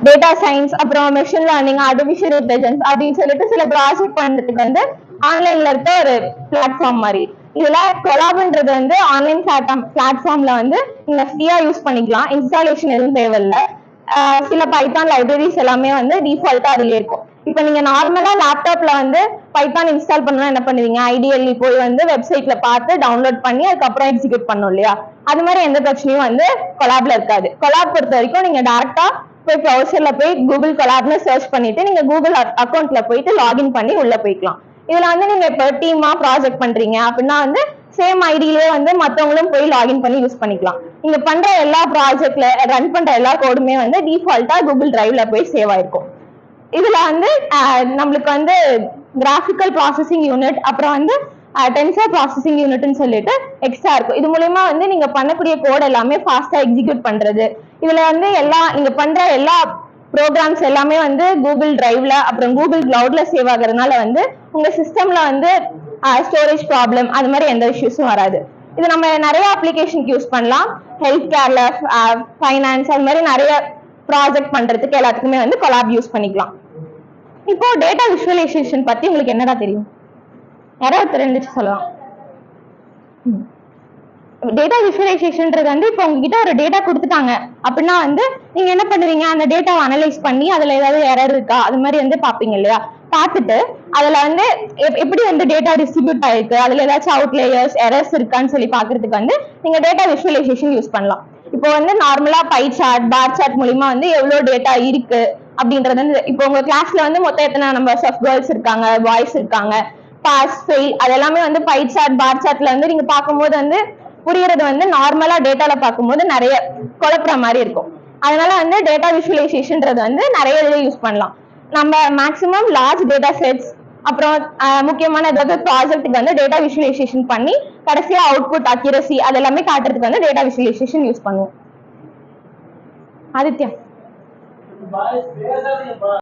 Data science, அப்புறம் machine learning, artificial intelligence அப்படின்னு சொல்லிட்டு சில ப்ராஜெக்ட் பண்றதுக்கு வந்து ஆன்லைன்ல இருக்க ஒரு பிளாட்ஃபார்ம் மாதிரி. இதுல கொலாப்ன்றது வந்து ஆன்லைன் பிளாட்ஃபார்ம்ல வந்து நீங்க ஃப்ரீயா யூஸ் பண்ணிக்கலாம், இன்ஸ்டாலேஷன் எதுவும் தேவையில்லை. சில பைத்தான் லைப்ரரிஸ் எல்லாமே வந்து டிஃபால்ட்டா அதுல இருக்கும். இப்போ நீங்க நார்மலா லேப்டாப்ல வந்து பைத்தான் இன்ஸ்டால் பண்ணா என்ன பண்ணுவீங்க, ஐடிஎல்இ போய் வந்து வெப்சைட்ல பார்த்து டவுன்லோட் பண்ணி அதுக்கப்புறம் எக்ஸிக்யூட் பண்ணும் இல்லையா? அது மாதிரி எந்த பிரச்சனையும் வந்து கொலாப்ல இருக்காது. கொலாப் பொறுத்த வரைக்கும் நீங்க டேரக்டா போய் ப்ரௌசர்ல போய் கூகுள் கொலாப்னு சர்ச் பண்ணிட்டு நீங்க கூகுள் அக்கௌண்ட்ல போயிட்டு லாகின் பண்ணி உள்ள போய்க்கலாம். இதுல வந்து நீங்க இப்போ டீமா ப்ராஜெக்ட் பண்றீங்க அப்படின்னா வந்து சேம் ஐடியிலேயே வந்து மற்றவங்களும் போய் லாகின் பண்ணி யூஸ் பண்ணிக்கலாம். நீங்க பண்ற எல்லா ப்ராஜெக்ட்ல ரன் பண்ற எல்லா கோடுமே வந்து டிஃபால்ட்டா கூகுள் டிரைவ்ல போய் சேவ் ஆயிருக்கும். இதுல வந்து நம்மளுக்கு வந்து கிராஃபிக்கல் ப்ராசஸிங் யூனிட், அப்புறம் வந்து டென்சர் ப்ராசஸிங் யூனிட்னு சொல்லிட்டு எக்ஸ்ட்ரா இருக்கும். இது மூலமா வந்து நீங்க பண்ணக்கூடிய கோட் எல்லாமே ஃபாஸ்டா எக்ஸிக்யூட் பண்றது. இதுல வந்து நீங்க பண்ற எல்லா ப்ரோக்ராம்ஸ் எல்லாமே வந்து கூகுள் டிரைவ்ல அப்புறம் கூகுள் கிளவுட்ல சேவ் ஆகுறதுனால வந்து உங்க சிஸ்டம்ல வந்து ஸ்டோரேஜ் ப்ராப்ளம் அது மாதிரி எந்த இஷ்யூஸும் வராது. இது நம்ம நிறைய அப்ளிகேஷனுக்கு யூஸ் பண்ணலாம். ஹெல்த் கேர்ல, ஃபைனான்ஸ், அது மாதிரி நிறைய ப்ராஜெக்ட் பண்றதுக்கு எல்லாத்துக்குமே வந்து கொலாப் யூஸ் பண்ணிக்கலாம். இப்போ டேட்டா விஷுவலைசேஷன் பத்தி உங்களுக்கு என்னடா தெரியும்? யாராவது தெரிஞ்சிச்சு சொல்லலாம். டேட்டா விஷுவலைசேஷன்ன்றது வந்து இப்போ உங்ககிட்ட ஒரு டேட்டா கொடுத்துட்டாங்க அப்படின்னா வந்து நீங்க என்ன பண்ணுவீங்க, அந்த டேட்டாவை அனலைஸ் பண்ணி அதுல ஏதாவது எரர் இருக்கா அது மாதிரி வந்து பாப்பீங்க இல்லையா? பார்த்துட்டு அதுல வந்து எப்படி வந்து டேட்டா டிஸ்ட்ரிபியூட் ஆயிருக்கு, அதுல ஏதாச்சும் அவுட்லேயர்ஸ் எரர்ஸ் இருக்கான்னு சொல்லி பாக்குறதுக்கு வந்து நீங்க டேட்டா விஷுவலைசேஷன் யூஸ் பண்ணலாம். இப்போ வந்து நார்மலா பை சார்ட், பார் சார்ட் மூலியமா வந்து எவ்வளவு டேட்டா இருக்கு அப்படின்றது வந்து இப்போ உங்க கிளாஸ்ல வந்து மொத்தம் எத்தனை நம்பர்ஸ் ஆஃப் கேர்ள்ஸ் இருக்காங்க, பாய்ஸ் இருக்காங்க, பாஸ் ஃபெயில், அது எல்லாமே வந்து பை சார்ட் பார் சார்ட்ல வந்து நீங்க பார்க்கும்போது வந்து புரியறது வந்து நார்மலா டேட்டால பார்க்கும்போது நிறைய குழப்புற மாதிரி இருக்கும். அதனால வந்து டேட்டா விஷுவலைசேஷன்ன்றது வந்து நிறைய இதில் யூஸ் பண்ணலாம். நம்ம மேக்ஸிமம் லார்ஜ் டேட்டா செட்ஸ், அப்புறம் முக்கியமான ஏதாவது ப்ராஜெக்ட்டுக்கு வந்து டேட்டா விஷுவலைசேஷன் பண்ணி கடைசியா அவுட்புட் அக்யூரசி அது எல்லாமே காட்டுறதுக்கு வந்து டேட்டா விஷுவலைசேஷன் யூஸ் பண்ணுவோம். ஆதித்யா